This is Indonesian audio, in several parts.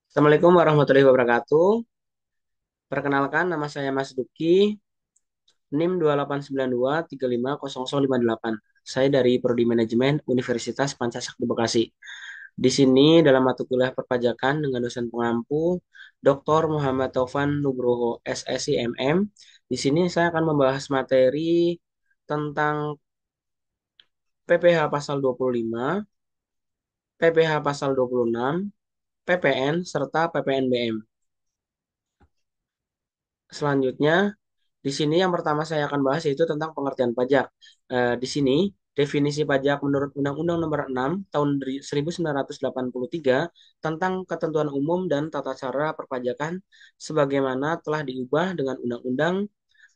Assalamualaikum warahmatullahi wabarakatuh. Perkenalkan, nama saya Mas Duki, NIM 2892350058. Saya dari Prodi Manajemen Universitas Pancasakti Bekasi. Di sini dalam mata kuliah perpajakan dengan dosen pengampu Dr. Muhammad Taufan Nugroho SSI MM. Di sini saya akan membahas materi tentang PPh pasal 25, PPh pasal 26, PPN serta PPNBM. Selanjutnya, di sini yang pertama saya akan bahas yaitu tentang pengertian pajak. Di sini definisi pajak menurut Undang-Undang Nomor 6 Tahun 1983 tentang ketentuan umum dan tata cara perpajakan sebagaimana telah diubah dengan Undang-Undang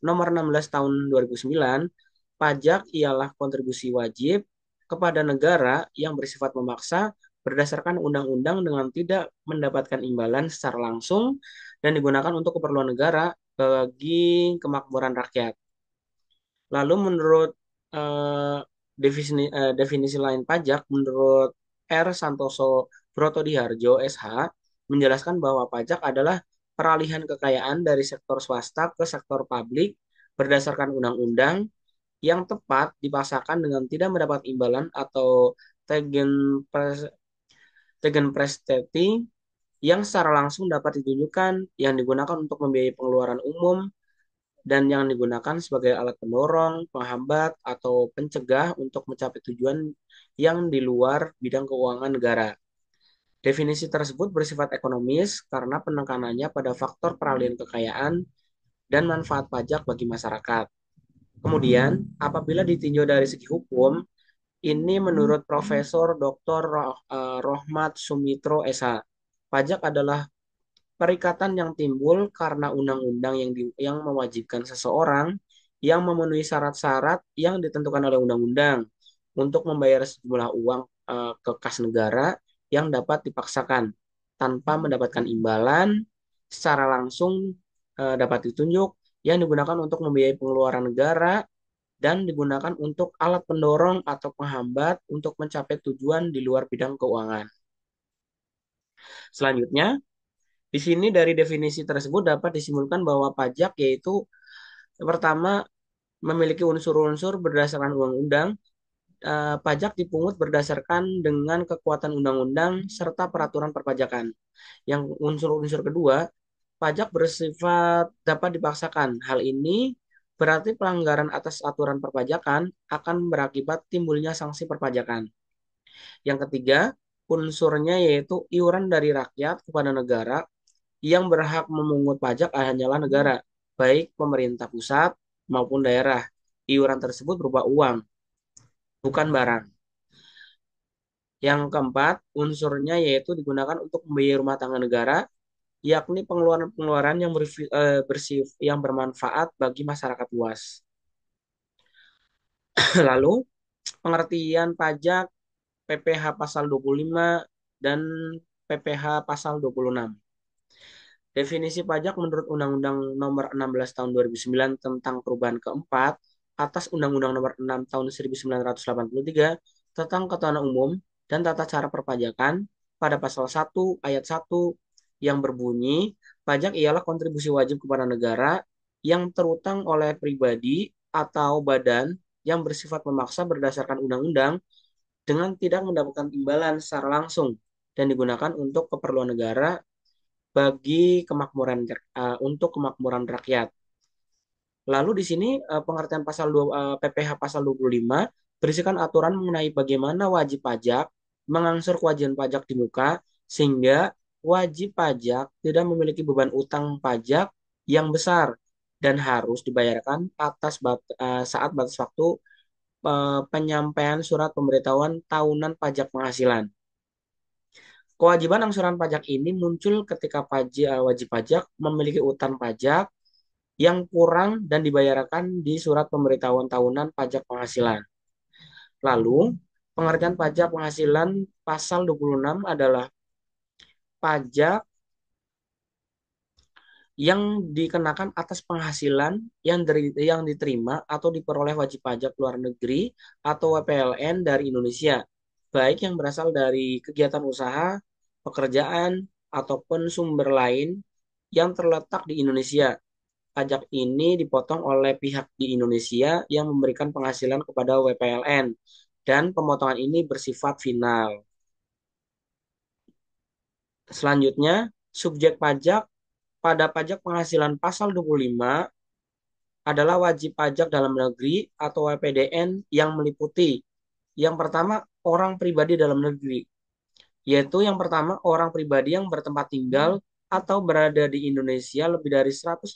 Nomor 16 Tahun 2009. Pajak ialah kontribusi wajib kepada negara yang bersifat memaksa berdasarkan undang-undang dengan tidak mendapatkan imbalan secara langsung dan digunakan untuk keperluan negara bagi kemakmuran rakyat. Lalu menurut eh, definisi lain pajak, menurut R. Santoso Brotodiharjo SH, menjelaskan bahwa pajak adalah peralihan kekayaan dari sektor swasta ke sektor publik berdasarkan undang-undang yang tepat dipaksakan dengan tidak mendapat imbalan atau tegenprestati yang secara langsung dapat ditunjukkan yang digunakan untuk membiayai pengeluaran umum dan yang digunakan sebagai alat pendorong, penghambat, atau pencegah untuk mencapai tujuan yang di luar bidang keuangan negara. Definisi tersebut bersifat ekonomis karena penekanannya pada faktor peralihan kekayaan dan manfaat pajak bagi masyarakat. Kemudian, apabila ditinjau dari segi hukum, ini menurut Profesor Dr. Rohmat Sumitro SH. Pajak adalah perikatan yang timbul karena undang-undang yang mewajibkan seseorang yang memenuhi syarat-syarat yang ditentukan oleh undang-undang untuk membayar sejumlah uang ke kas negara yang dapat dipaksakan tanpa mendapatkan imbalan secara langsung dapat ditunjuk yang digunakan untuk membiayai pengeluaran negara dan digunakan untuk alat pendorong atau penghambat untuk mencapai tujuan di luar bidang keuangan. Selanjutnya, di sini dari definisi tersebut dapat disimpulkan bahwa pajak yaitu pertama memiliki unsur-unsur berdasarkan undang-undang. Pajak dipungut berdasarkan dengan kekuatan undang-undang serta peraturan perpajakan. Yang unsur-unsur kedua, pajak bersifat dapat dipaksakan. Hal ini berarti pelanggaran atas aturan perpajakan akan berakibat timbulnya sanksi perpajakan. Yang ketiga, unsurnya yaitu iuran dari rakyat kepada negara yang berhak memungut pajak hanyalah negara, baik pemerintah pusat maupun daerah. Iuran tersebut berupa uang, bukan barang. Yang keempat, unsurnya yaitu digunakan untuk membiayai rumah tangga negara, yakni pengeluaran-pengeluaran yang bermanfaat bagi masyarakat luas. Lalu, pengertian pajak PPh pasal 25 dan PPh pasal 26. Definisi pajak menurut Undang-Undang Nomor 16 Tahun 2009 tentang perubahan keempat atas Undang-Undang Nomor 6 Tahun 1983 tentang ketentuan umum dan tata cara perpajakan pada pasal 1 ayat 1 yang berbunyi pajak ialah kontribusi wajib kepada negara yang terutang oleh pribadi atau badan yang bersifat memaksa berdasarkan undang-undang dengan tidak mendapatkan imbalan secara langsung dan digunakan untuk keperluan negara bagi untuk kemakmuran rakyat. Lalu di sini pengertian PPh pasal 25 berisikan aturan mengenai bagaimana wajib pajak mengangsur kewajiban pajak di muka sehingga wajib pajak tidak memiliki beban utang pajak yang besar dan harus dibayarkan saat batas waktu penyampaian surat pemberitahuan tahunan pajak penghasilan. Kewajiban angsuran pajak ini muncul ketika wajib pajak memiliki utang pajak yang kurang dan dibayarkan di surat pemberitahuan tahunan pajak penghasilan. Lalu, pengertian pajak penghasilan pasal 26 adalah pajak yang dikenakan atas penghasilan yang diterima atau diperoleh wajib pajak luar negeri atau WPLN dari Indonesia, baik yang berasal dari kegiatan usaha, pekerjaan, ataupun sumber lain yang terletak di Indonesia. Pajak ini dipotong oleh pihak di Indonesia yang memberikan penghasilan kepada WPLN dan pemotongan ini bersifat final. Selanjutnya, subjek pajak pada pajak penghasilan pasal 25 adalah wajib pajak dalam negeri atau WPDN yang meliputi yang pertama orang pribadi dalam negeri, yaitu yang pertama orang pribadi yang bertempat tinggal atau berada di Indonesia lebih dari 183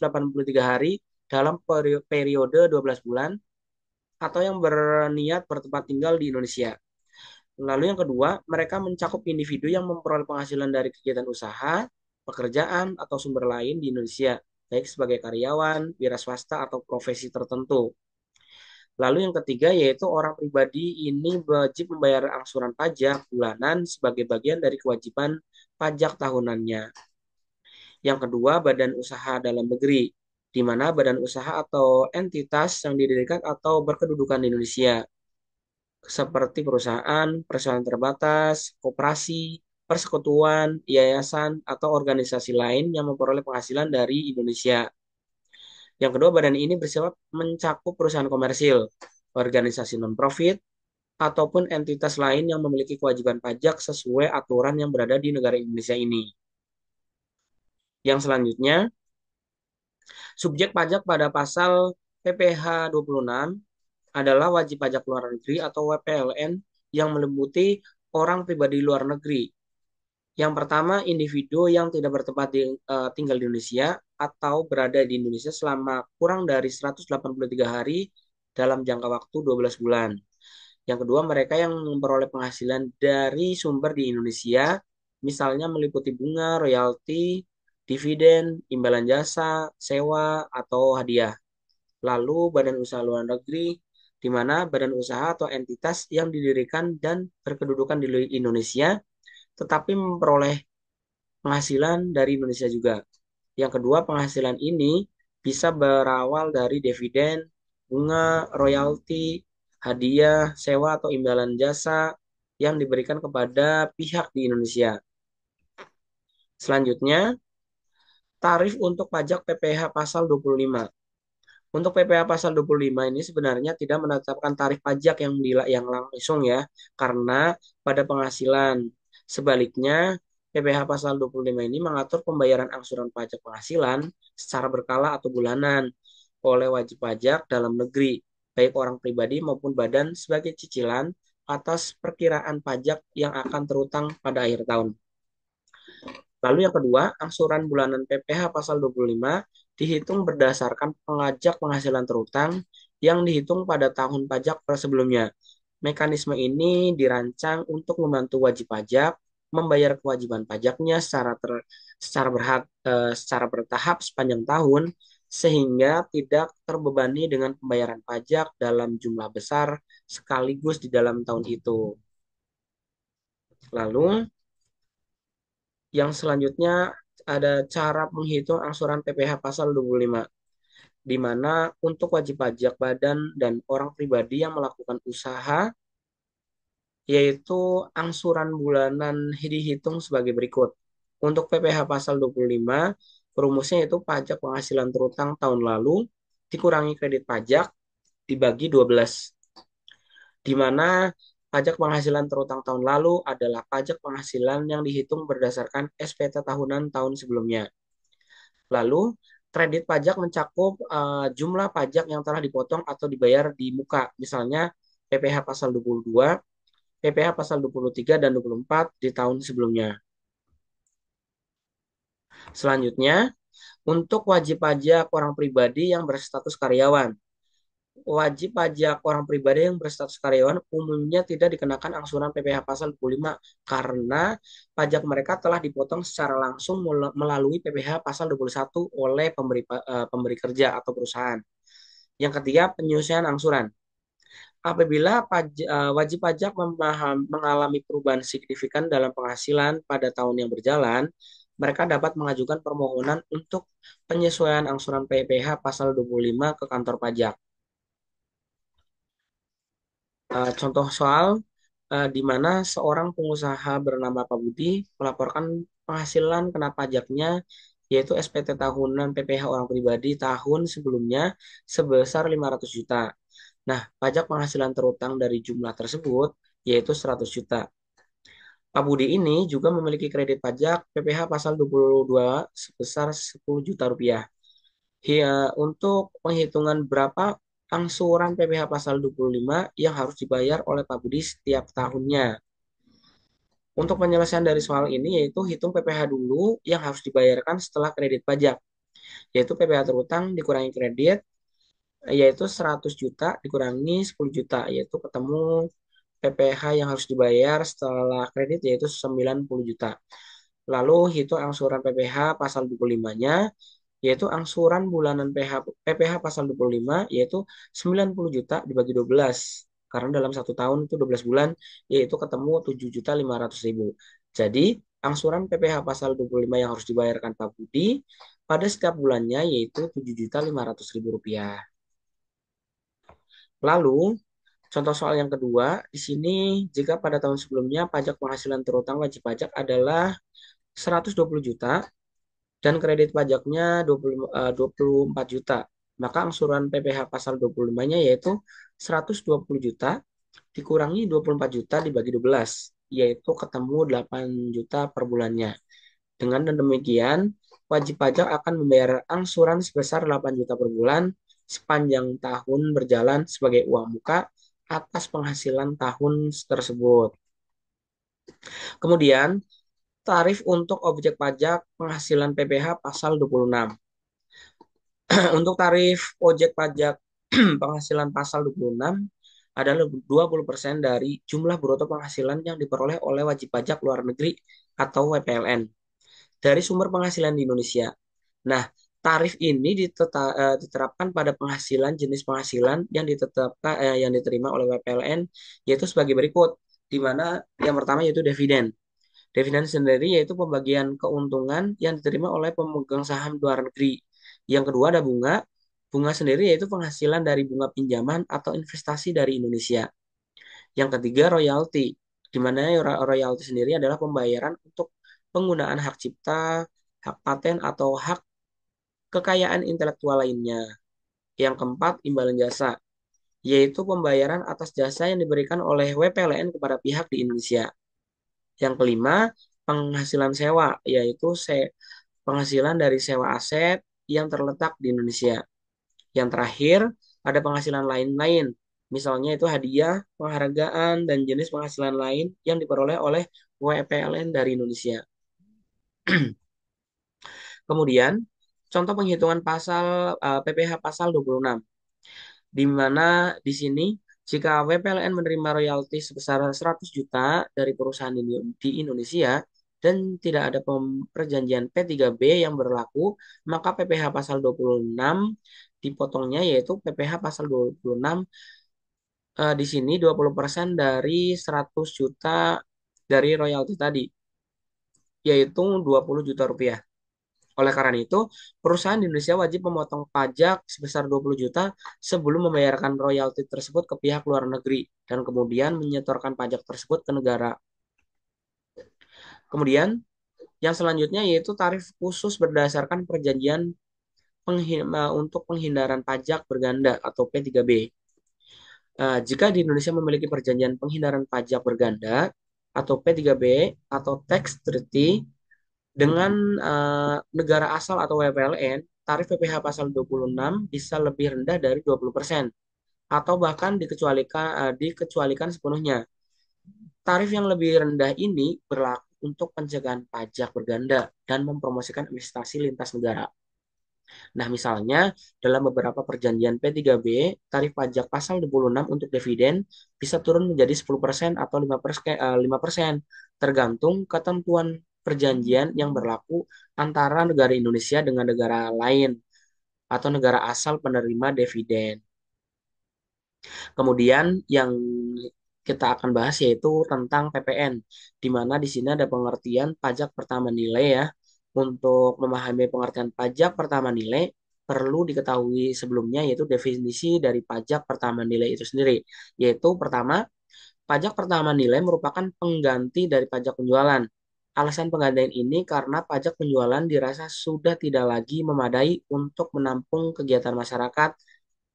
hari dalam periode 12 bulan atau yang berniat bertempat tinggal di Indonesia. Lalu yang kedua, mereka mencakup individu yang memperoleh penghasilan dari kegiatan usaha, pekerjaan, atau sumber lain di Indonesia, baik sebagai karyawan, wira swasta, atau profesi tertentu. Lalu yang ketiga yaitu orang pribadi ini wajib membayar angsuran pajak bulanan sebagai bagian dari kewajiban pajak tahunannya. Yang kedua, badan usaha dalam negeri, di mana badan usaha atau entitas yang didirikan atau berkedudukan di Indonesia seperti perusahaan, perusahaan terbatas, koperasi, persekutuan, yayasan, atau organisasi lain yang memperoleh penghasilan dari Indonesia. Yang kedua, badan ini bersifat mencakup perusahaan komersil, organisasi non-profit, ataupun entitas lain yang memiliki kewajiban pajak sesuai aturan yang berada di negara Indonesia ini. Yang selanjutnya, subjek pajak pada pasal PPh 26 adalah wajib pajak luar negeri atau WPLN yang meliputi orang pribadi luar negeri. Yang pertama, individu yang tidak tinggal di Indonesia atau berada di Indonesia selama kurang dari 183 hari dalam jangka waktu 12 bulan. Yang kedua, mereka yang memperoleh penghasilan dari sumber di Indonesia, misalnya meliputi bunga, royalti, dividen, imbalan jasa, sewa, atau hadiah. Lalu badan usaha luar negeri, di mana badan usaha atau entitas yang didirikan dan berkedudukan di Indonesia, tetapi memperoleh penghasilan dari Indonesia juga. Yang kedua, penghasilan ini bisa berawal dari dividen, bunga, royalti, hadiah, sewa atau imbalan jasa yang diberikan kepada pihak di Indonesia. Selanjutnya, tarif untuk pajak PPh pasal 25. Untuk PPh pasal 25 ini sebenarnya tidak menetapkan tarif pajak yang langsung ya, karena pada penghasilan. Sebaliknya, PPh pasal 25 ini mengatur pembayaran angsuran pajak penghasilan secara berkala atau bulanan oleh wajib pajak dalam negeri, baik orang pribadi maupun badan sebagai cicilan atas perkiraan pajak yang akan terutang pada akhir tahun. Lalu yang kedua, angsuran bulanan PPh pasal 25 dihitung berdasarkan pengajak penghasilan terutang yang dihitung pada tahun pajak sebelumnya. Mekanisme ini dirancang untuk membantu wajib pajak membayar kewajiban pajaknya secara bertahap sepanjang tahun sehingga tidak terbebani dengan pembayaran pajak dalam jumlah besar sekaligus di dalam tahun itu. Lalu yang selanjutnya ada cara menghitung angsuran PPh pasal 25, di mana untuk wajib pajak badan dan orang pribadi yang melakukan usaha, yaitu angsuran bulanan dihitung sebagai berikut. Untuk PPh pasal 25, rumusnya yaitu pajak penghasilan terutang tahun lalu dikurangi kredit pajak dibagi 12, di mana pajak penghasilan terutang tahun lalu adalah pajak penghasilan yang dihitung berdasarkan SPT tahunan tahun sebelumnya. Lalu, kredit pajak mencakup jumlah pajak yang telah dipotong atau dibayar di muka, misalnya PPh pasal 22, PPh pasal 23 dan 24 di tahun sebelumnya. Selanjutnya, untuk wajib pajak orang pribadi yang berstatus karyawan. Wajib pajak orang pribadi yang berstatus karyawan umumnya tidak dikenakan angsuran PPh pasal 25 karena pajak mereka telah dipotong secara langsung melalui PPh pasal 21 oleh pemberi kerja atau perusahaan. Yang ketiga, penyelesaian angsuran. Apabila wajib pajak mengalami perubahan signifikan dalam penghasilan pada tahun yang berjalan, mereka dapat mengajukan permohonan untuk penyesuaian angsuran PPh pasal 25 ke kantor pajak. Contoh soal di mana seorang pengusaha bernama Pak Budi melaporkan penghasilan kena pajaknya yaitu SPT tahunan PPh orang pribadi tahun sebelumnya sebesar 500 juta. Nah, pajak penghasilan terutang dari jumlah tersebut yaitu 100 juta. Pak Budi ini juga memiliki kredit pajak PPh pasal 22 sebesar 10 juta rupiah. Ya, untuk penghitungan berapa angsuran PPh pasal 25 yang harus dibayar oleh Pak Budi setiap tahunnya. Untuk penyelesaian dari soal ini yaitu hitung PPh dulu yang harus dibayarkan setelah kredit pajak, yaitu PPh terutang dikurangi kredit, yaitu 100 juta dikurangi 10 juta, yaitu ketemu PPh yang harus dibayar setelah kredit yaitu 90 juta. Lalu hitung angsuran PPh pasal 25-nya, yaitu angsuran bulanan PPh pasal 25, yaitu 90 juta dibagi 12. Karena dalam satu tahun itu 12 bulan, yaitu ketemu 7.500.000. Jadi, angsuran PPh pasal 25 yang harus dibayarkan Pak Budi pada setiap bulannya yaitu 7.500.000 rupiah. Lalu, contoh soal yang kedua, di sini jika pada tahun sebelumnya pajak penghasilan terutang wajib pajak adalah 120 juta dan kredit pajaknya 24 juta. Maka angsuran PPh pasal 25-nya yaitu 120 juta dikurangi 24 juta dibagi 12, yaitu ketemu 8 juta per bulannya. Dengan demikian, wajib pajak akan membayar angsuran sebesar 8 juta per bulan sepanjang tahun berjalan sebagai uang muka atas penghasilan tahun tersebut. Kemudian, tarif untuk objek pajak penghasilan PPh pasal 26. Untuk tarif objek pajak penghasilan pasal 26 adalah 20% dari jumlah bruto penghasilan yang diperoleh oleh wajib pajak luar negeri atau WPLN dari sumber penghasilan di Indonesia. Nah, tarif ini diterapkan pada penghasilan jenis penghasilan yang yang diterima oleh WPLN yaitu sebagai berikut, di mana yang pertama yaitu dividen. Dividen sendiri yaitu pembagian keuntungan yang diterima oleh pemegang saham luar negeri. Yang kedua ada bunga. Bunga sendiri yaitu penghasilan dari bunga pinjaman atau investasi dari Indonesia. Yang ketiga royalti, di mana royalti sendiri adalah pembayaran untuk penggunaan hak cipta, hak paten atau hak kekayaan intelektual lainnya. Yang keempat imbalan jasa, yaitu pembayaran atas jasa yang diberikan oleh WPLN kepada pihak di Indonesia. Yang kelima, penghasilan sewa, yaitu penghasilan dari sewa aset yang terletak di Indonesia. Yang terakhir, ada penghasilan lain-lain. Misalnya itu hadiah, penghargaan, dan jenis penghasilan lain yang diperoleh oleh WPLN dari Indonesia. Kemudian, contoh penghitungan PPh pasal 26, di mana di sini jika WPLN menerima royalti sebesar 100 juta dari perusahaan di Indonesia dan tidak ada perjanjian P3B yang berlaku, maka PPh pasal 26 dipotongnya yaitu PPh pasal 26 di sini 20% dari 100 juta dari royalti tadi, yaitu 20 juta rupiah. Oleh karena itu, perusahaan di Indonesia wajib memotong pajak sebesar 20 juta sebelum membayarkan royalti tersebut ke pihak luar negeri dan kemudian menyetorkan pajak tersebut ke negara. Kemudian, yang selanjutnya yaitu tarif khusus berdasarkan perjanjian untuk penghindaran pajak berganda atau P3B. Jika di Indonesia memiliki perjanjian penghindaran pajak berganda atau P3B atau tax treaty dengan negara asal atau WPLN, tarif PPh pasal 26 bisa lebih rendah dari 20% atau bahkan dikecualikan sepenuhnya. Tarif yang lebih rendah ini berlaku untuk pencegahan pajak berganda dan mempromosikan investasi lintas negara. Nah, misalnya dalam beberapa perjanjian P3B, tarif pajak pasal 26 untuk dividen bisa turun menjadi 10% atau 5%, tergantung ketentuan perjanjian yang berlaku antara negara Indonesia dengan negara lain atau negara asal penerima dividen. Kemudian yang kita akan bahas yaitu tentang PPN, di mana di sini ada pengertian pajak pertama nilai ya. Untuk memahami pengertian pajak pertama nilai, perlu diketahui sebelumnya yaitu definisi dari pajak pertama nilai itu sendiri. Yaitu pertama, pajak pertama nilai merupakan pengganti dari pajak penjualan Alasan penggandaan ini karena pajak penjualan dirasa sudah tidak lagi memadai untuk menampung kegiatan masyarakat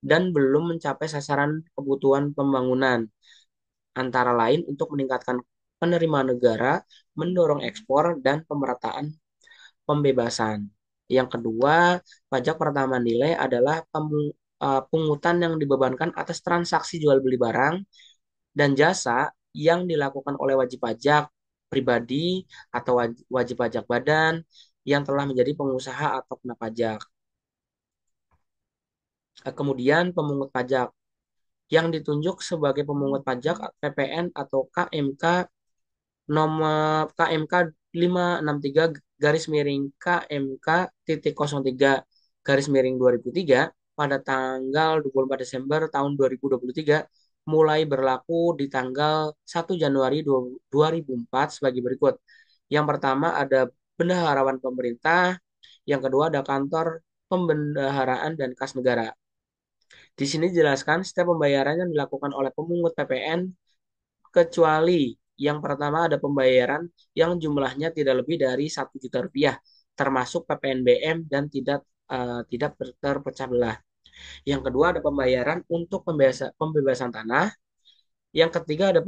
dan belum mencapai sasaran kebutuhan pembangunan, antara lain untuk meningkatkan penerimaan negara, mendorong ekspor, dan pemerataan pembebasan. Yang kedua, pajak pertama nilai adalah pungutan yang dibebankan atas transaksi jual beli barang dan jasa yang dilakukan oleh wajib pajak pribadi atau wajib pajak badan yang telah menjadi pengusaha atau kena pajak. Kemudian pemungut pajak yang ditunjuk sebagai pemungut pajak PPN atau KMK nomor KMK 563 garis miring KMK titik 03 garis miring 2003 pada tanggal 24 Desember tahun 2023 mulai berlaku di tanggal 1 Januari 2004 sebagai berikut. Yang pertama ada bendaharawan pemerintah, yang kedua ada kantor pembendaharaan dan kas negara. Di sini dijelaskan setiap pembayaran yang dilakukan oleh pemungut PPN kecuali yang pertama ada pembayaran yang jumlahnya tidak lebih dari 1 juta rupiah, termasuk PPNBM dan tidak terpecah belah. Yang kedua ada pembayaran untuk pembebasan tanah. Yang ketiga ada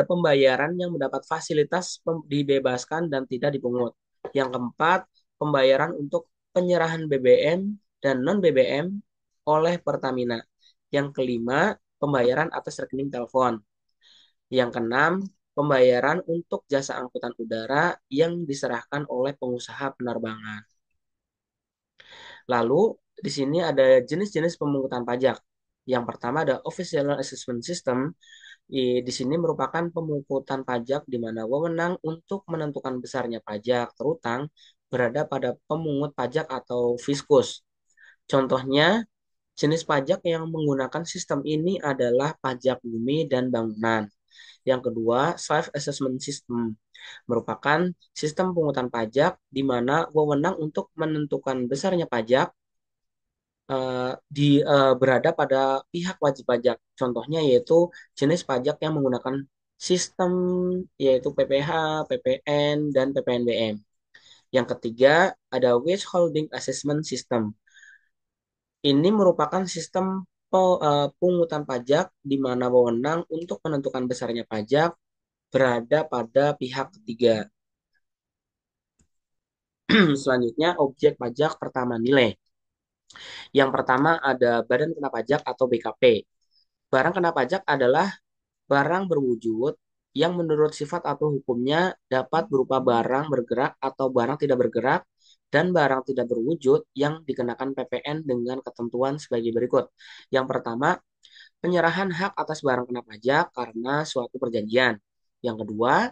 pembayaran yang mendapat fasilitas dibebaskan dan tidak dipungut. Yang keempat, pembayaran untuk penyerahan BBM dan non BBM oleh Pertamina. Yang kelima, pembayaran atas rekening telepon. Yang keenam, pembayaran untuk jasa angkutan udara yang diserahkan oleh pengusaha penerbangan. Lalu, di sini ada jenis-jenis pemungutan pajak. Yang pertama ada Official Assessment System. Di sini merupakan pemungutan pajak di mana wewenang untuk menentukan besarnya pajak terutang berada pada pemungut pajak atau fiskus. Contohnya, jenis pajak yang menggunakan sistem ini adalah pajak bumi dan bangunan. Yang kedua, self-assessment system merupakan sistem pungutan pajak di mana wewenang untuk menentukan besarnya pajak berada pada pihak wajib pajak. Contohnya yaitu jenis pajak yang menggunakan sistem yaitu PPh, PPN, dan PPNBM. Yang ketiga, ada withholding assessment system. Ini merupakan sistem pungutan pajak di mana wewenang untuk menentukan besarnya pajak berada pada pihak ketiga. Selanjutnya, objek pajak pertama nilai. Yang pertama ada Badan Kena Pajak atau BKP. Barang kena pajak adalah barang berwujud yang menurut sifat atau hukumnya dapat berupa barang bergerak atau barang tidak bergerak dan barang tidak berwujud yang dikenakan PPN dengan ketentuan sebagai berikut. Yang pertama, penyerahan hak atas barang kena pajak karena suatu perjanjian. Yang kedua,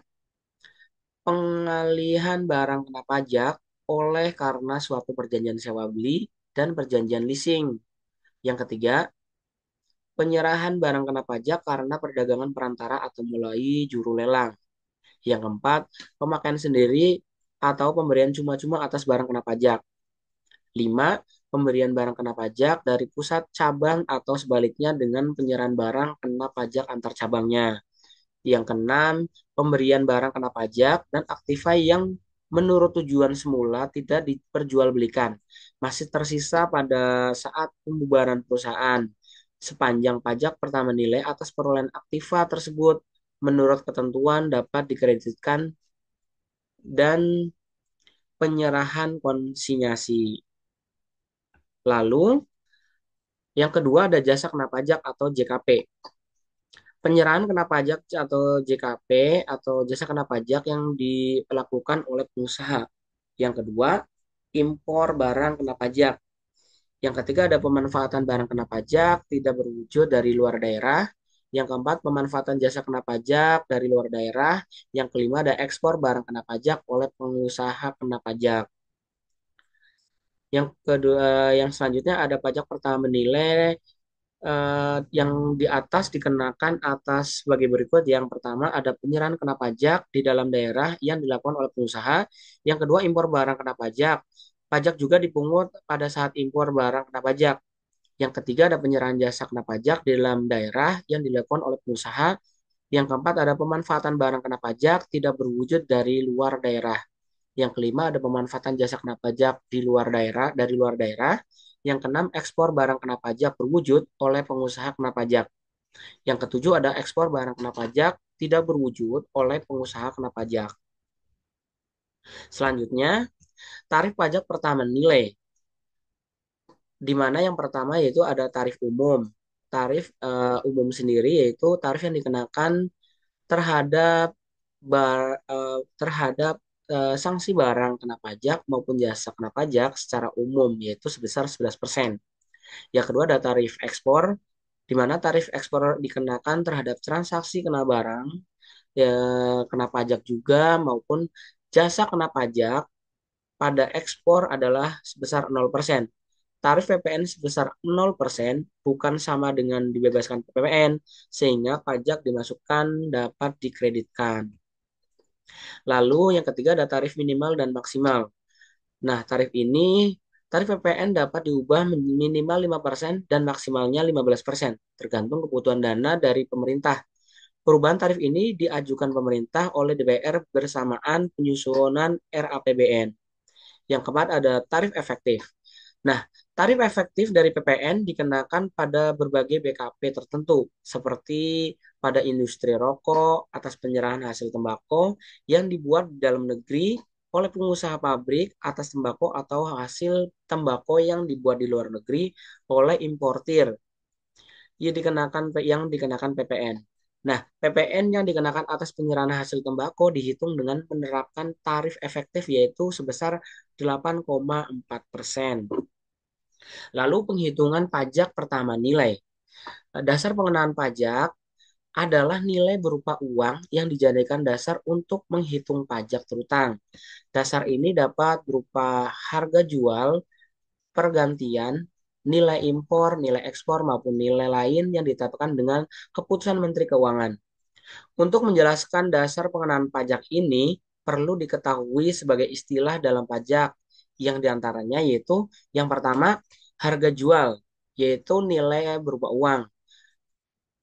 pengalihan barang kena pajak oleh karena suatu perjanjian sewa beli dan perjanjian leasing. Yang ketiga, penyerahan barang kena pajak karena perdagangan perantara atau mulai juru lelang. Yang keempat, pemakaian sendiri atau pemberian cuma-cuma atas barang kena pajak. 5. Pemberian barang kena pajak dari pusat cabang atau sebaliknya dengan penyerahan barang kena pajak antar cabangnya. Yang keenam, pemberian barang kena pajak dan aktiva yang menurut tujuan semula tidak diperjualbelikan, masih tersisa pada saat pembubaran perusahaan, sepanjang pajak pertama nilai atas perolehan aktiva tersebut menurut ketentuan dapat dikreditkan dan penyerahan konsinyasi. Lalu, yang kedua ada jasa kena pajak atau JKP. Penyerahan kena pajak atau JKP atau jasa kena pajak yang dilakukan oleh pengusaha. Yang kedua, impor barang kena pajak. Yang ketiga ada pemanfaatan barang kena pajak tidak berwujud dari luar daerah. Yang keempat, pemanfaatan jasa kena pajak dari luar daerah. Yang kelima ada ekspor barang kena pajak oleh pengusaha kena pajak. Yang kedua, yang selanjutnya ada pajak pertama nilai yang di atas dikenakan atas sebagai berikut. Yang pertama ada penyerahan kena pajak di dalam daerah yang dilakukan oleh pengusaha. Yang kedua impor barang kena pajak. Pajak juga dipungut pada saat impor barang kena pajak. Yang ketiga ada penyerahan jasa kena pajak di dalam daerah yang dilakukan oleh pengusaha. Yang keempat ada pemanfaatan barang kena pajak tidak berwujud dari luar daerah. Yang kelima ada pemanfaatan jasa kena pajak di luar daerah dari luar daerah. Yang keenam ekspor barang kena pajak berwujud oleh pengusaha kena pajak. Yang ketujuh ada ekspor barang kena pajak tidak berwujud oleh pengusaha kena pajak. Selanjutnya, tarif pajak pertama nilai, di mana yang pertama yaitu ada tarif umum. Tarif umum sendiri yaitu tarif yang dikenakan terhadap terhadap sanksi barang kena pajak maupun jasa kena pajak secara umum yaitu sebesar 11%. Yang kedua ada tarif ekspor, di mana tarif ekspor dikenakan terhadap transaksi kena barang ya, kena pajak juga maupun jasa kena pajak pada ekspor adalah sebesar 0%. Tarif PPN sebesar 0% bukan sama dengan dibebaskan PPN, sehingga pajak dimasukkan dapat dikreditkan. Lalu yang ketiga ada tarif minimal dan maksimal. Nah, tarif PPN dapat diubah minimal 5% dan maksimalnya 15%, tergantung kebutuhan dana dari pemerintah. Perubahan tarif ini diajukan pemerintah oleh DPR bersamaan penyusunan RAPBN. Yang keempat ada tarif efektif. Nah, tarif efektif dari PPN dikenakan pada berbagai BKP tertentu, seperti pada industri rokok atas penyerahan hasil tembakau yang dibuat di dalam negeri oleh pengusaha pabrik atas tembakau atau hasil tembakau yang dibuat di luar negeri oleh importir yang dikenakan PPN. Nah, PPN yang dikenakan atas penyerahan hasil tembakau dihitung dengan menerapkan tarif efektif yaitu sebesar 8,4%. Lalu penghitungan pajak pertama nilai. Dasar pengenaan pajak adalah nilai berupa uang yang dijadikan dasar untuk menghitung pajak terutang. Dasar ini dapat berupa harga jual, pergantian, nilai impor, nilai ekspor, maupun nilai lain yang ditetapkan dengan keputusan Menteri Keuangan. Untuk menjelaskan dasar pengenaan pajak ini, perlu diketahui sebagai istilah dalam pajak, yang diantaranya yaitu yang pertama, harga jual, yaitu nilai berupa uang,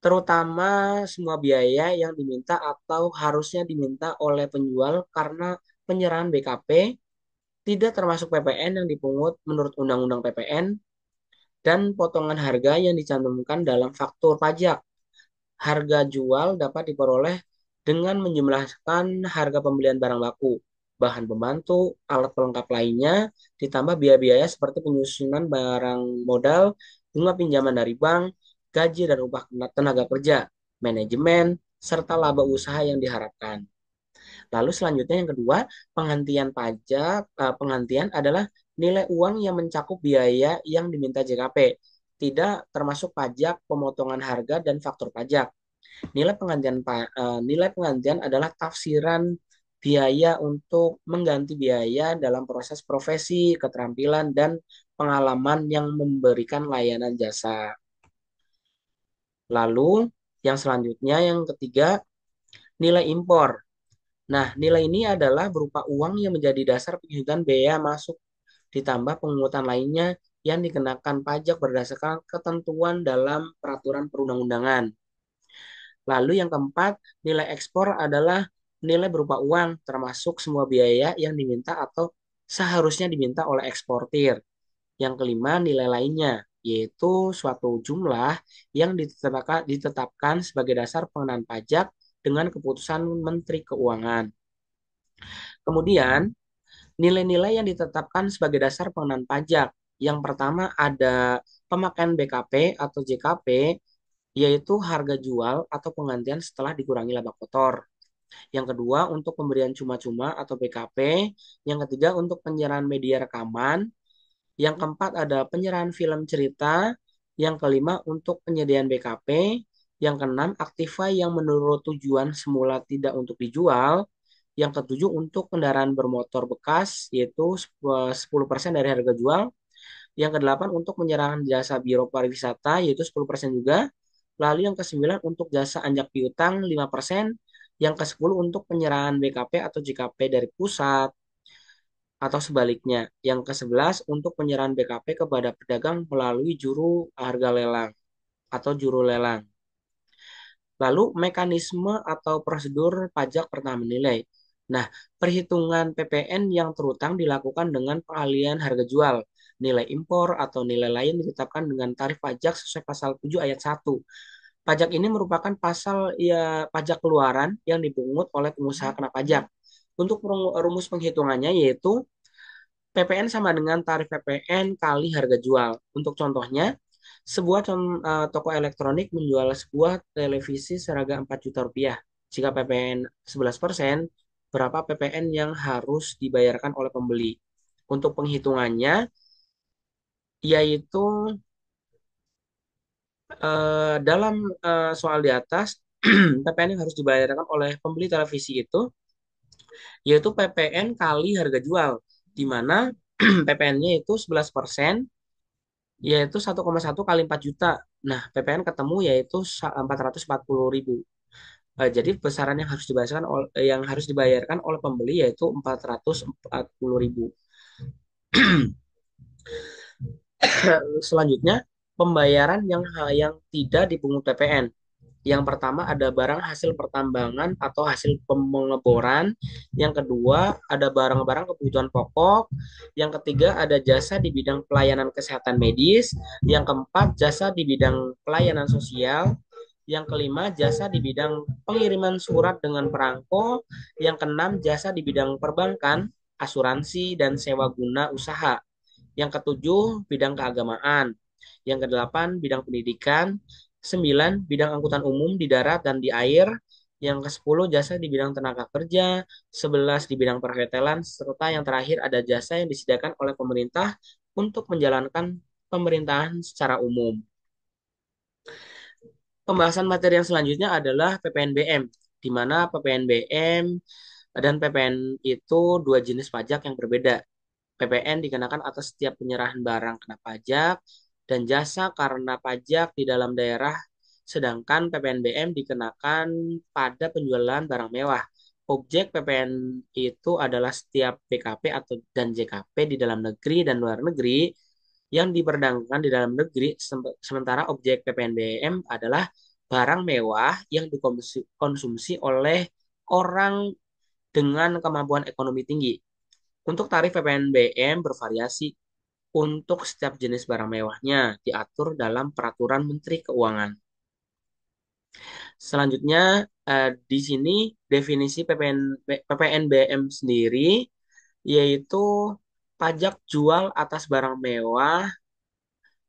terutama semua biaya yang diminta atau harusnya diminta oleh penjual karena penyerahan BKP, tidak termasuk PPN yang dipungut menurut Undang-Undang PPN, dan potongan harga yang dicantumkan dalam faktur pajak. Harga jual dapat diperoleh dengan menjumlahkan harga pembelian barang baku, bahan pembantu, alat pelengkap lainnya, ditambah biaya-biaya seperti penyusunan barang modal, bunga pinjaman dari bank, gaji dan upah tenaga kerja, manajemen, serta laba usaha yang diharapkan. Lalu selanjutnya yang kedua, penghentian pajak. Penghentian adalah nilai uang yang mencakup biaya yang diminta JKP, tidak termasuk pajak, pemotongan harga, dan faktur pajak. Nilai penggantian adalah tafsiran biaya untuk mengganti biaya dalam proses profesi, keterampilan, dan pengalaman yang memberikan layanan jasa. Lalu yang selanjutnya yang ketiga, nilai impor. Nah, nilai ini adalah berupa uang yang menjadi dasar penghitungan biaya masuk ditambah pungutan lainnya yang dikenakan pajak berdasarkan ketentuan dalam peraturan perundang-undangan. Lalu yang keempat, nilai ekspor adalah nilai berupa uang, termasuk semua biaya yang diminta atau seharusnya diminta oleh eksportir. Yang kelima, nilai lainnya, yaitu suatu jumlah yang ditetapkan sebagai dasar pengenaan pajak dengan keputusan Menteri Keuangan. Kemudian, nilai-nilai yang ditetapkan sebagai dasar pengenaan pajak. Yang pertama ada pemakaian BKP atau JKP, yaitu harga jual atau penggantian setelah dikurangi laba kotor. Yang kedua, untuk pemberian cuma-cuma atau BKP. Yang ketiga, untuk penyerahan media rekaman. Yang keempat, ada penyerahan film cerita. Yang kelima, untuk penyediaan BKP. Yang keenam, aktiva yang menurut tujuan semula tidak untuk dijual. Yang ketujuh, untuk kendaraan bermotor bekas, yaitu 10% dari harga jual. Yang kedelapan, untuk penyerahan jasa biro pariwisata, yaitu 10% juga. Lalu yang kesembilan, untuk jasa anjak piutang 5%. Yang ke-10 untuk penyerahan BKP atau JKP dari pusat atau sebaliknya. Yang ke-11 untuk penyerahan BKP kepada pedagang melalui juru harga lelang atau juru lelang. Lalu mekanisme atau prosedur pajak pertama nilai. Nah, perhitungan PPN yang terutang dilakukan dengan pengalian harga jual. Nilai impor atau nilai lain ditetapkan dengan tarif pajak sesuai pasal 7 ayat 1. Pajak ini merupakan pasal ya pajak keluaran yang dipungut oleh pengusaha kena pajak. Untuk rumus penghitungannya yaitu PPN sama dengan tarif PPN kali harga jual. Untuk contohnya, sebuah toko elektronik menjual sebuah televisi seharga 4 juta rupiah. Jika PPN 11%, berapa PPN yang harus dibayarkan oleh pembeli? Untuk penghitungannya, yaitu dalam soal di atas, PPN yang harus dibayarkan oleh pembeli televisi itu, yaitu PPN kali harga jual, di mana PPN-nya itu 11%, yaitu 1,1 kali 4 juta. Nah, PPN ketemu yaitu 440.000. Jadi besaran yang harus dibayarkan oleh pembeli yaitu 440.000. Selanjutnya, pembayaran yang tidak dipungut PPN. Yang pertama ada barang hasil pertambangan atau hasil pengeboran. Yang kedua ada barang-barang kebutuhan pokok. Yang ketiga ada jasa di bidang pelayanan kesehatan medis. Yang keempat jasa di bidang pelayanan sosial. Yang kelima jasa di bidang pengiriman surat dengan perangko. Yang keenam jasa di bidang perbankan, asuransi, dan sewa guna usaha. Yang ketujuh, bidang keagamaan. Yang kedelapan, bidang pendidikan. Sembilan, bidang angkutan umum di darat dan di air. Yang kesepuluh, jasa di bidang tenaga kerja. Sebelas, di bidang perhotelan. Serta yang terakhir, ada jasa yang disediakan oleh pemerintah untuk menjalankan pemerintahan secara umum. Pembahasan materi yang selanjutnya adalah PPNBM, di mana PPNBM dan PPN itu dua jenis pajak yang berbeda. PPN dikenakan atas setiap penyerahan barang kena pajak dan jasa karena pajak di dalam daerah, sedangkan PPNBM dikenakan pada penjualan barang mewah. Objek PPN itu adalah setiap PKP atau dan JKP di dalam negeri dan luar negeri yang diperdagangkan di dalam negeri, sementara objek PPNBM adalah barang mewah yang dikonsumsi oleh orang dengan kemampuan ekonomi tinggi. Untuk tarif PPNBM bervariasi. Untuk setiap jenis barang mewahnya diatur dalam Peraturan Menteri Keuangan. Selanjutnya, di sini definisi PPNBM sendiri yaitu pajak jual atas barang mewah,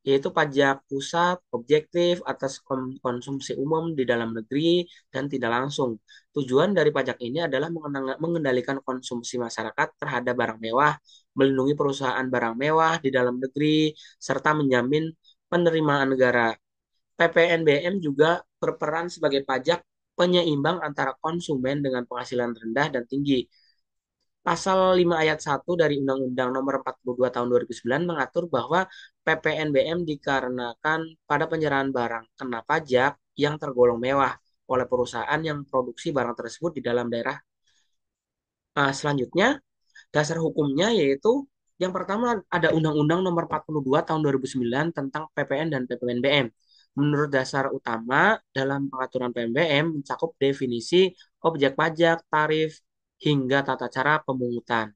yaitu pajak pusat objektif atas konsumsi umum di dalam negeri dan tidak langsung. Tujuan dari pajak ini adalah mengendalikan konsumsi masyarakat terhadap barang mewah, melindungi perusahaan barang mewah di dalam negeri, serta menjamin penerimaan negara. PPNBM juga berperan sebagai pajak penyeimbang antara konsumen dengan penghasilan rendah dan tinggi. Pasal 5 ayat 1 dari Undang-Undang Nomor 42 Tahun 2009 mengatur bahwa PPNBM dikarenakan pada penyerahan barang kena pajak yang tergolong mewah oleh perusahaan yang produksi barang tersebut di dalam daerah. Selanjutnya, dasar hukumnya yaitu yang pertama ada Undang-Undang Nomor 42 Tahun 2009 tentang PPN dan PPNBM. Menurut dasar utama dalam pengaturan PPNBM mencakup definisi objek pajak, tarif, hingga tata cara pemungutan.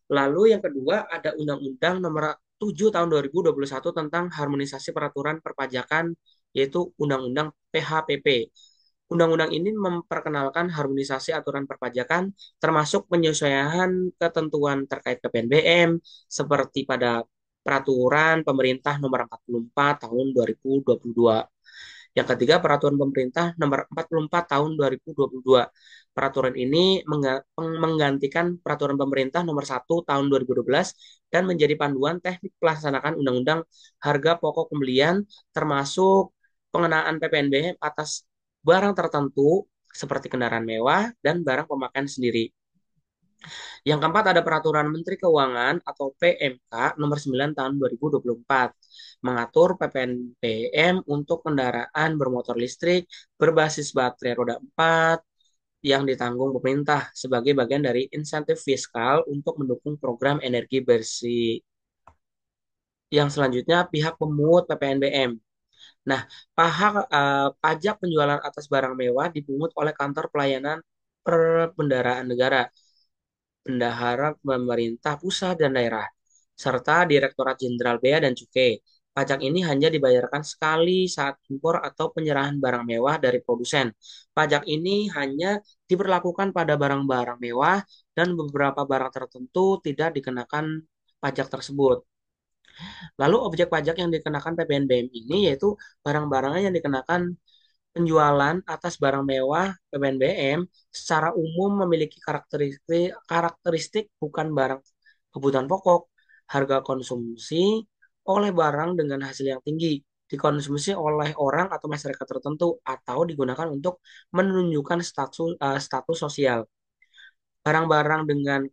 Lalu yang kedua ada Undang-Undang Nomor 7 Tahun 2021 tentang harmonisasi peraturan perpajakan, yaitu Undang-Undang PHPP. Undang-undang ini memperkenalkan harmonisasi aturan perpajakan termasuk penyesuaian ketentuan terkait PPNBM seperti pada Peraturan Pemerintah Nomor 44 Tahun 2022. Yang ketiga, Peraturan Pemerintah Nomor 44 Tahun 2022. Peraturan ini menggantikan Peraturan Pemerintah Nomor 1 Tahun 2012 dan menjadi panduan teknik pelaksanaan Undang-Undang Harga Pokok Pembelian, termasuk pengenaan PPNBM atas barang tertentu seperti kendaraan mewah dan barang pemakaian sendiri. Yang keempat ada Peraturan Menteri Keuangan atau PMK Nomor 9 Tahun 2024 mengatur PPNBM untuk kendaraan bermotor listrik berbasis baterai roda 4 yang ditanggung pemerintah sebagai bagian dari insentif fiskal untuk mendukung program energi bersih. Yang selanjutnya pihak pemungut PPNBM. Nah, pajak penjualan atas barang mewah dipungut oleh kantor pelayanan perbendaharaan negara, bendahara pemerintah pusat dan daerah, serta Direktorat Jenderal Bea dan Cukai. Pajak ini hanya dibayarkan sekali saat impor atau penyerahan barang mewah dari produsen. Pajak ini hanya diberlakukan pada barang-barang mewah dan beberapa barang tertentu tidak dikenakan pajak tersebut. Lalu objek pajak yang dikenakan PPNBM ini yaitu barang-barangnya yang dikenakan penjualan atas barang mewah PPNBM secara umum memiliki karakteristik bukan barang kebutuhan pokok, harga konsumsi oleh barang dengan hasil yang tinggi, dikonsumsi oleh orang atau masyarakat tertentu, atau digunakan untuk menunjukkan status sosial. Barang-barang dengan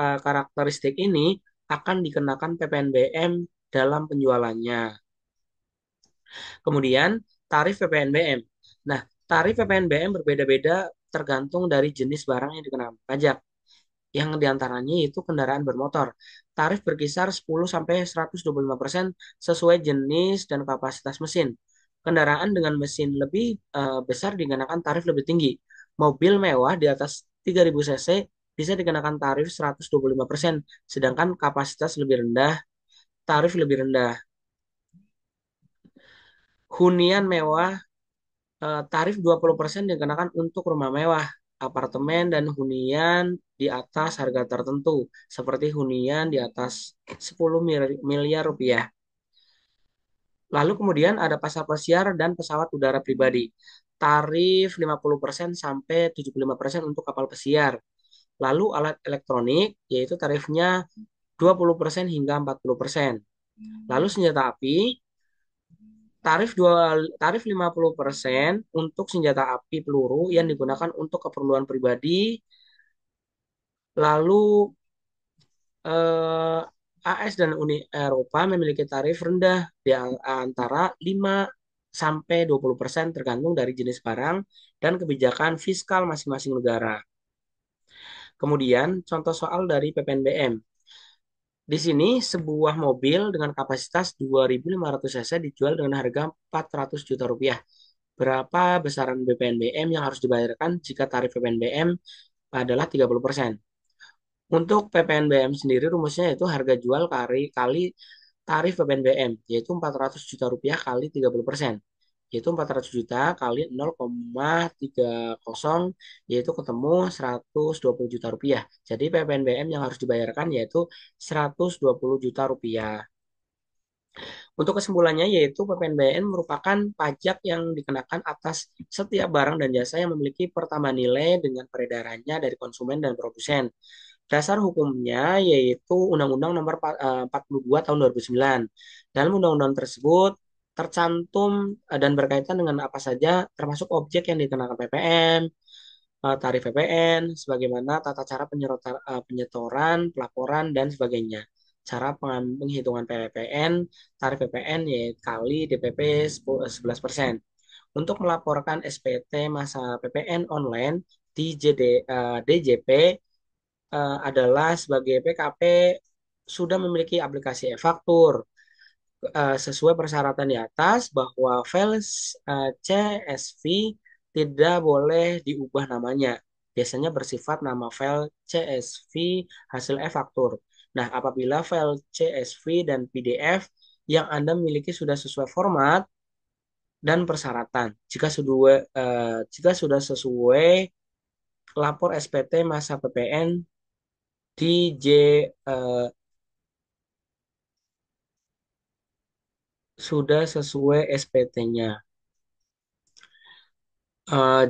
karakteristik ini akan dikenakan PPNBM dalam penjualannya. Kemudian tarif PPNBM. Nah, tarif PPNBM berbeda-beda tergantung dari jenis barang yang dikenakan pajak. Yang diantaranya itu kendaraan bermotor. Tarif berkisar 10 sampai 125% sesuai jenis dan kapasitas mesin. Kendaraan dengan mesin lebih besar dikenakan tarif lebih tinggi. Mobil mewah di atas 3000 cc bisa dikenakan tarif 125%, sedangkan kapasitas lebih rendah, tarif lebih rendah. Hunian mewah, tarif 20% dikenakan untuk rumah mewah, apartemen, dan hunian di atas harga tertentu, seperti hunian di atas 10 miliar rupiah. Lalu kemudian ada pasar pesiar dan pesawat udara pribadi. Tarif 50% sampai 75% untuk kapal pesiar. Lalu alat elektronik, yaitu tarifnya 20% hingga 40%. Lalu senjata api, tarif 50% untuk senjata api peluru yang digunakan untuk keperluan pribadi. Lalu AS dan Uni Eropa memiliki tarif rendah di antara 5 sampai 20% tergantung dari jenis barang dan kebijakan fiskal masing-masing negara. Kemudian contoh soal dari PPNBM. Di sini sebuah mobil dengan kapasitas 2.500 cc dijual dengan harga 400 juta rupiah. Berapa besaran BPNBM yang harus dibayarkan jika tarif PPNBM adalah 30%? Untuk PPNBM sendiri rumusnya itu harga jual kali tarif PPNBM, yaitu 400 juta rupiah kali 30%. Yaitu 400 juta kali 0,30, yaitu ketemu 120 juta rupiah. Jadi PPNBM yang harus dibayarkan yaitu 120 juta rupiah. Untuk kesimpulannya yaitu PPNBM merupakan pajak yang dikenakan atas setiap barang dan jasa yang memiliki pertambahan nilai dengan peredarannya dari konsumen dan produsen. Dasar hukumnya yaitu Undang-Undang Nomor 42 Tahun 2009. Dalam undang-undang tersebut tercantum dan berkaitan dengan apa saja termasuk objek yang dikenakan PPN, tarif PPN, sebagaimana tata cara penyetoran, pelaporan, dan sebagainya. Cara penghitungan PPN, tarif PPN yaitu kali DPP 11%. Untuk melaporkan SPT masa PPN online di DJP adalah sebagai PKP sudah memiliki aplikasi e-faktur sesuai persyaratan di atas bahwa file CSV tidak boleh diubah namanya. Biasanya bersifat nama file CSV hasil e-faktur. Nah, apabila file CSV dan PDF yang Anda miliki sudah sesuai format dan persyaratan, jika sudah sesuai lapor SPT masa PPN di eh, sudah sesuai SPT-nya.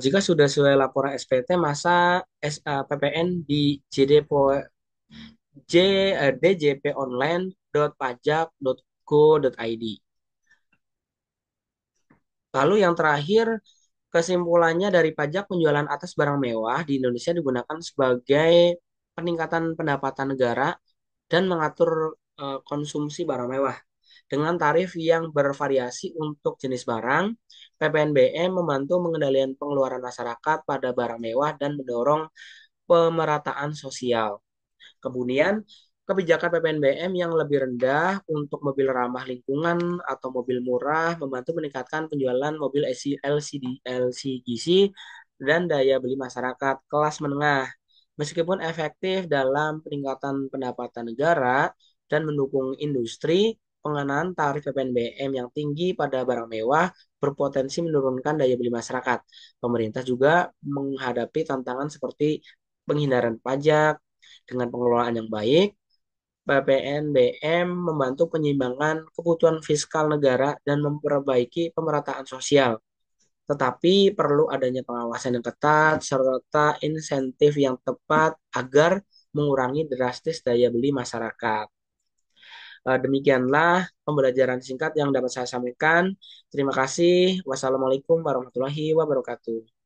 Jika sudah sesuai laporan SPT, masa PPN di djponline.pajak.go.id. Lalu yang terakhir, kesimpulannya dari pajak penjualan atas barang mewah di Indonesia digunakan sebagai peningkatan pendapatan negara dan mengatur konsumsi barang mewah. Dengan tarif yang bervariasi untuk jenis barang, PPNBM membantu mengendalikan pengeluaran masyarakat pada barang mewah dan mendorong pemerataan sosial. Kemudian, Kebijakan PPNBM yang lebih rendah untuk mobil ramah lingkungan atau mobil murah membantu meningkatkan penjualan mobil LCGC dan daya beli masyarakat kelas menengah. Meskipun efektif dalam peningkatan pendapatan negara dan mendukung industri, pengenaan tarif PPNBM yang tinggi pada barang mewah berpotensi menurunkan daya beli masyarakat. Pemerintah juga menghadapi tantangan seperti penghindaran pajak dengan pengelolaan yang baik. PPNBM membantu penyeimbangan kebutuhan fiskal negara dan memperbaiki pemerataan sosial. Tetapi perlu adanya pengawasan yang ketat serta insentif yang tepat agar mengurangi drastis daya beli masyarakat. Demikianlah pembelajaran singkat yang dapat saya sampaikan. Terima kasih. Wassalamualaikum warahmatullahi wabarakatuh.